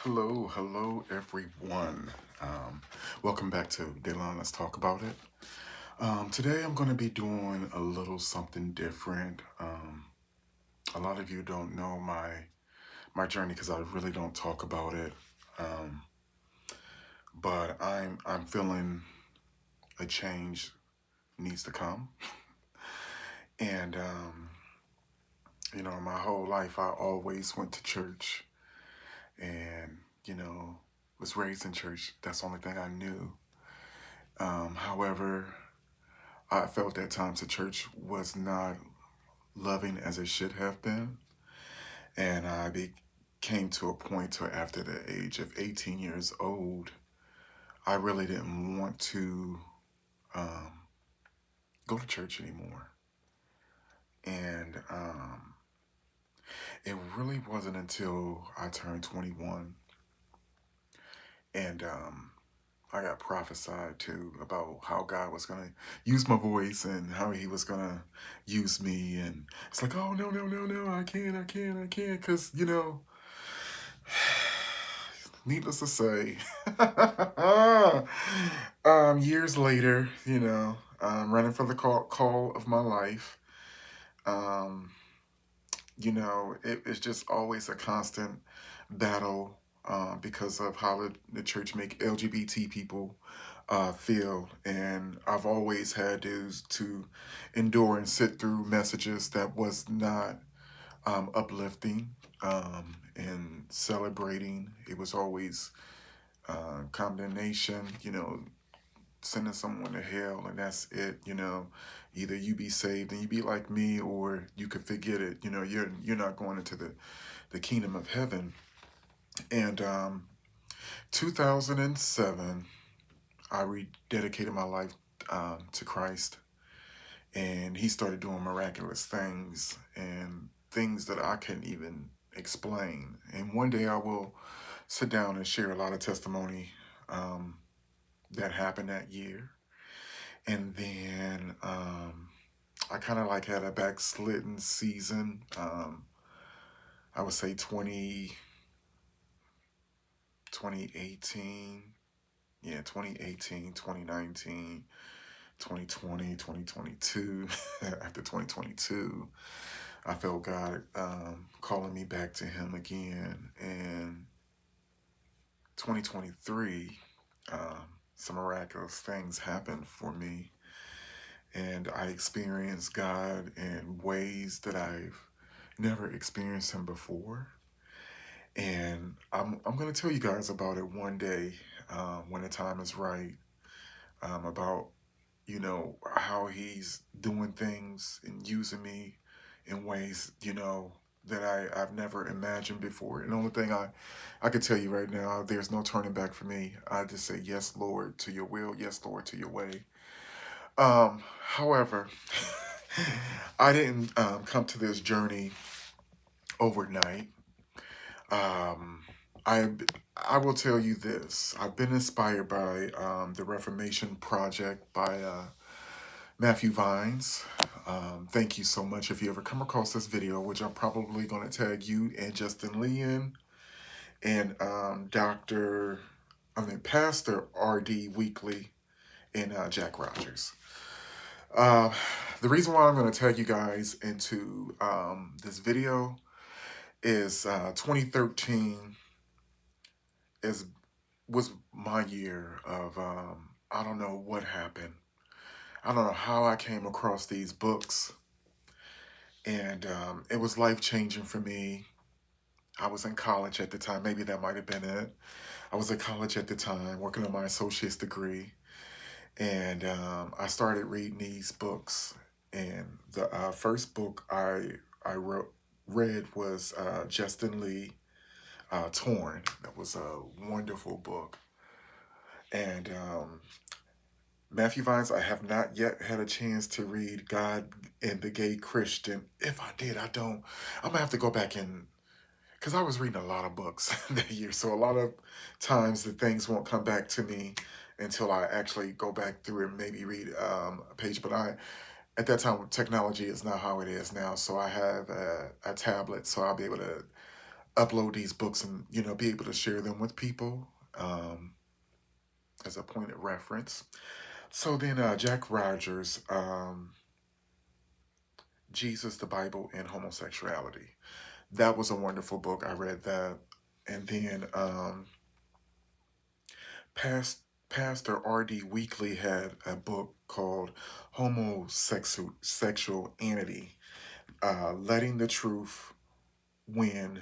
Hello, everyone. Welcome back to Dylan. Let's talk about it. Today, I'm going to be doing a little something different. A lot of you don't know my journey because I really don't talk about it. Um, but I'm feeling a change needs to come, and my whole life I always went to church, and was raised in church. That's the only thing I knew. However, I felt at times the church was not loving as it should have been. And came to a point to after the age of 18 years old, I really didn't want to um, go to church anymore. And it really wasn't until I turned 21 and I got prophesied to about how God was going to use my voice and how he was going to use me. And it's like, oh, no, I can't. Because, needless to say, years later, running for the call of my life, um, it's just always a constant battle because of how the church make LGBT people feel, and I've always had to endure and sit through messages that was not uplifting and celebrating. It was always condemnation, sending someone to hell, and that's it. Either you be saved and you be like me, or you could forget it. You're not going into the kingdom of heaven. And 2007, I rededicated my life to Christ, and He started doing miraculous things and things that I couldn't even explain. And one day I will sit down and share a lot of testimony that happened that year. And then I kind of like had a backslidden season. I would say 2018, yeah, 2018, 2019, 2020, 2022. After 2022, I felt God calling me back to Him again. And 2023, some miraculous things happened for me. And I experienced God in ways that I've never experienced Him before. And I'm going to tell you guys about it one day when the time is right, about, how He's doing things and using me in ways, that I've never imagined before. And the only thing I could tell you right now, there's no turning back for me. I just say, yes, Lord, to your will. Yes, Lord, to your way. However, I didn't come to this journey overnight. Um, I I will tell you this. I've been inspired by the Reformation Project by Matthew Vines. Thank you so much. If you ever come across this video, which I'm probably going to tag you and Justin Lee in, and Pastor R.D. Weekly and Jack Rogers. Uh, the reason why I'm going to tag you guys into this video is 2013 is was my year of I don't know what happened. I don't know how I came across these books, and it was life changing for me. I was in college at the time. Maybe that might have been it. I was in college at the time, working on my associate's degree, and I started reading these books. And the first book read was Justin Lee, Torn. That was a wonderful book. And Matthew Vines, I have not yet had a chance to read God and the Gay Christian. If I did, I don't. I'm gonna have to go back and because I was reading a lot of books that year, so a lot of times the things won't come back to me until I actually go back through and maybe read a page. But at that time, technology is not how it is now, so I have a tablet, so I'll be able to upload these books and, be able to share them with people um, as a point of reference. So then Jack Rogers, Jesus, the Bible, and Homosexuality. That was a wonderful book. I read that. And then Past, Pastor R.D. Weekly had a book called Homosexuality, Letting the Truth Win,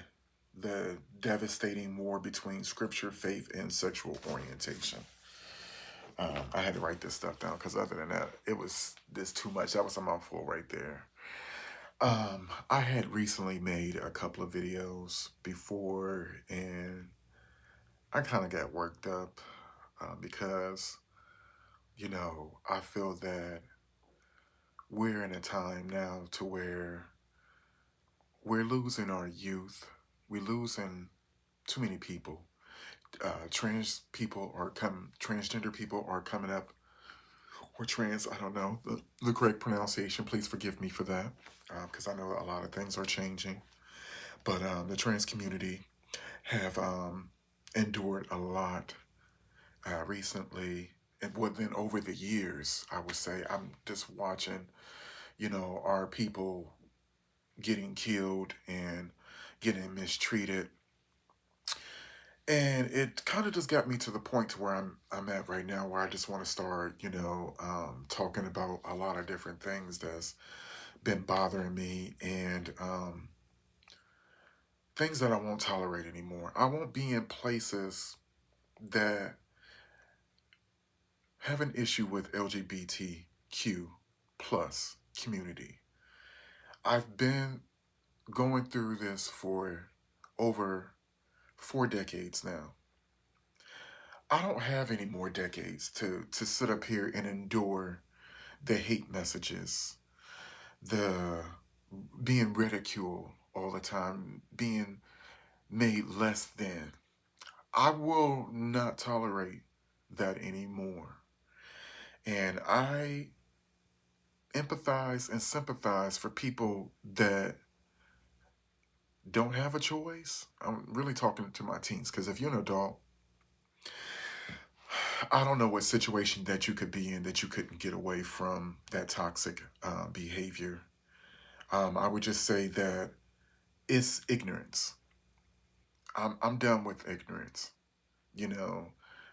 the Devastating War Between Scripture, Faith, and Sexual Orientation. I had to write this stuff down because other than that, it was this too much. That was a mouthful right there. I had recently made a couple of videos before, and I kind of got worked up because, I feel that we're in a time now to where we're losing our youth. We're losing too many people. Transgender people are coming up, or trans, I don't know the correct pronunciation. Please forgive me for that, because I know a lot of things are changing. But the trans community have endured a lot recently, and within over the years, I would say. I'm just watching, our people getting killed and getting mistreated. And it kind of just got me to the point to where I'm at right now, where I just want to start, talking about a lot of different things that's been bothering me, and things that I won't tolerate anymore. I won't be in places that have an issue with LGBTQ plus community. I've been going through this for over 4 decades now. I don't have any more decades to sit up here and endure the hate messages, the being ridiculed all the time, being made less than. I will not tolerate that anymore. And I empathize and sympathize for people that don't have a choice. I'm really talking to my teens, because if you're an adult, I don't know what situation that you could be in that you couldn't get away from that toxic behavior. I would just say that it's ignorance. I'm done with ignorance. You know,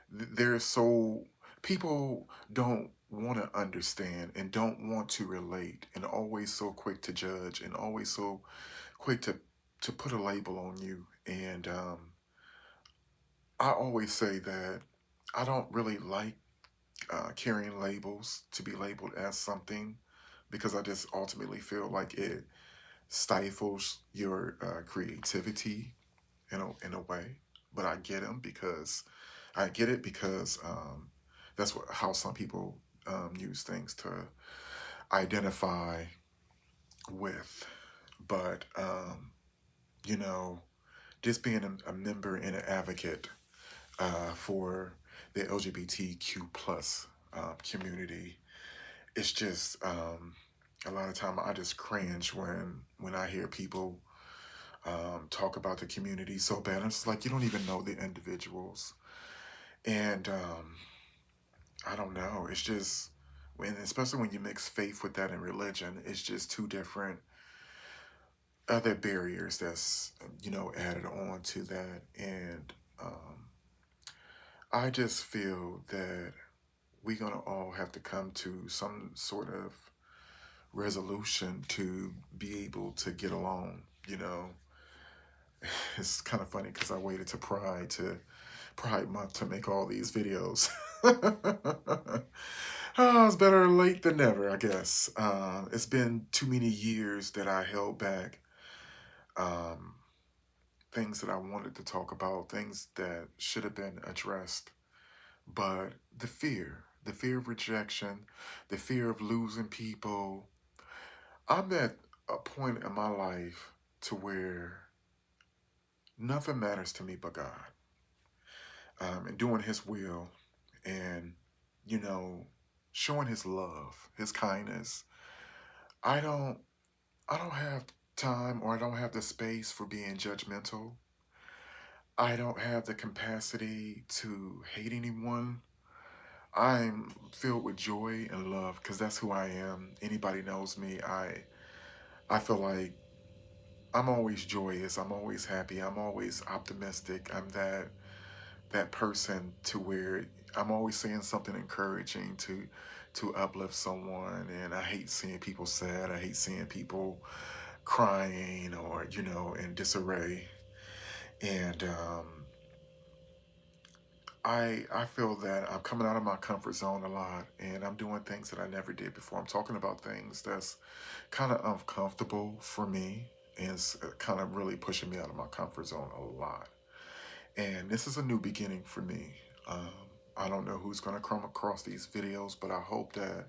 there's so people don't want to understand and don't want to relate, and always so quick to judge, and always so quick to put a label on you. And I always say that I don't really like carrying labels, to be labeled as something, because I just ultimately feel like it stifles your creativity in a way. But I get it because that's how some people use things to identify with. But you know, just being a member and an advocate for the LGBTQ plus community, it's just a lot of time I just cringe when I hear people talk about the community so bad. It's like you don't even know the individuals, and I don't know. It's just when, especially when you mix faith with that and religion, it's just two different other barriers that's added on to that, and I just feel that we're gonna all have to come to some sort of resolution to be able to get along. It's kind of funny because I waited to Pride Month to make all these videos. Oh, it's better late than never, I guess. It's been too many years that I held back um, things that I wanted to talk about, things that should have been addressed. But the fear of rejection, the fear of losing people. I'm at a point in my life to where nothing matters to me but God, and doing His will, and you know, showing His love, His kindness. I don't, I don't have time, or I don't have the space for being judgmental. I don't have the capacity to hate anyone. I'm filled with joy and love because that's who I am. Anybody knows me. I feel like I'm always joyous. I'm always happy. I'm always optimistic. I'm that person to where I'm always saying something encouraging to uplift someone. And I hate seeing people sad. I hate seeing people crying or in disarray. And I feel that I'm coming out of my comfort zone a lot, and I'm doing things that I never did before. I'm talking about things that's kind of uncomfortable for me, and it's kind of really pushing me out of my comfort zone a lot. And this is a new beginning for me. Um, I don't know who's going to come across these videos, but I hope that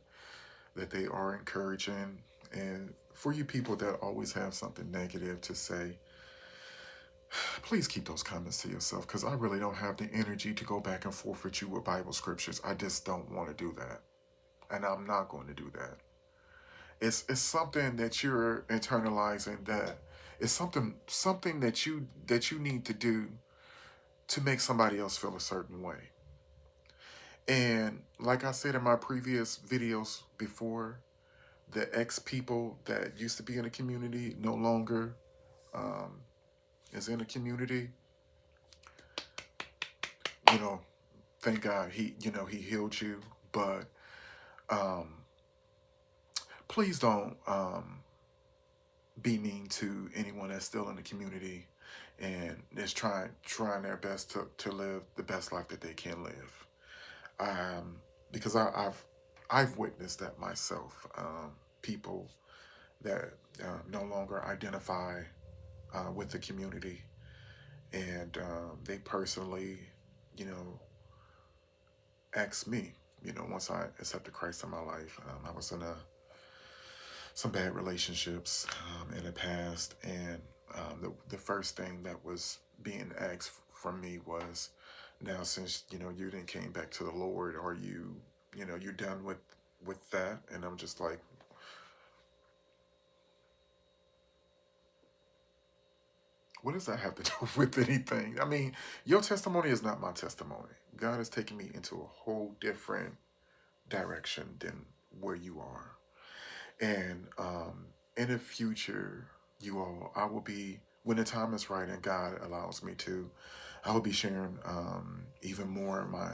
they are encouraging. And for you people that always have something negative to say, please keep those comments to yourself because I really don't have the energy to go back and forth with you with Bible scriptures. I just don't want to do that. And I'm not going to do that. It's something that you're internalizing, that it's something that you need to do to make somebody else feel a certain way. And like I said in my previous videos before, the ex people that used to be in the community no longer um, is in the community. You know, thank God he healed you, but um, please don't be mean to anyone that's still in the community and is trying their best to live the best life that they can live. Because I've witnessed that myself. People that no longer identify with the community, and they personally, you know, asked me. Once I accepted Christ in my life, I was in some bad relationships in the past, and the first thing that was being asked from me was, now since you didn't came back to the Lord, are you're done with that? And I'm just like, what does that have to do with anything? I mean, your testimony is not my testimony. God has taken me into a whole different direction than where you are. And in the future, you all, I will be, when the time is right and God allows me to, I will be sharing even more of my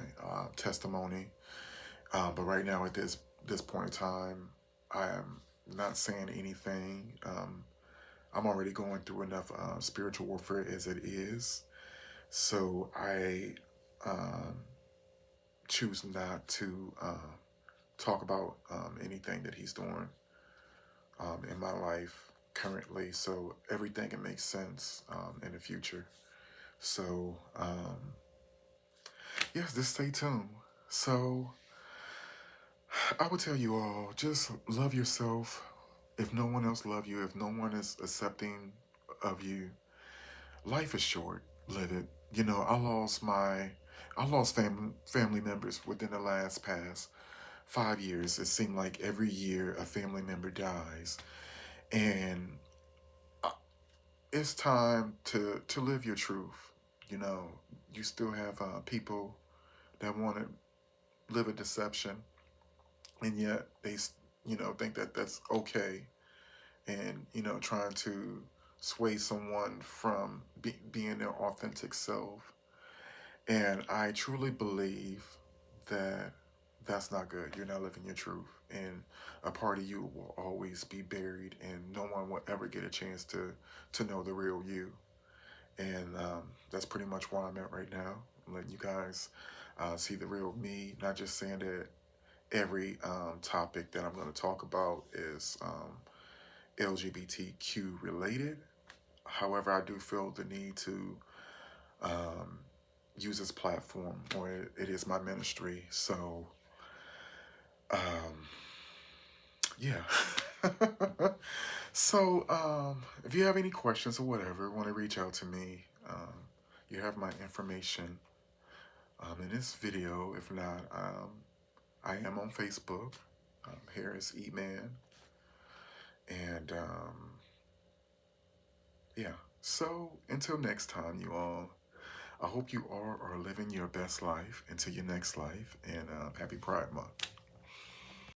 testimony. But right now, at this point in time, I am not saying anything. I'm already going through enough spiritual warfare as it is. So I um, choose not to talk about anything that he's doing in my life currently. So everything can make sense in the future. So yes, just stay tuned. So I would tell you all, just love yourself. If no one else love you, if no one is accepting of you, life is short. Live it. I lost family members within the past 5 years. It seemed like every year a family member dies, and it's time to live your truth. You know, you still have people that want to live a deception, and yet they think that that's okay, and trying to sway someone from being their authentic self. And I truly believe that that's not good. You're not living your truth, and a part of you will always be buried, and no one will ever get a chance to know the real you. And that's pretty much where I'm at right now. I'm letting you guys see the real me. Not just saying that every topic that I'm going to talk about is LGBTQ related. However, I do feel the need to um, use this platform, or it is my ministry. So, um, yeah. So, if you have any questions or whatever, want to reach out to me, you have my information in this video. If not, I am on Facebook, Harris E Man, and yeah. So until next time, you all, I hope you all are living your best life into your next life, and happy Pride Month.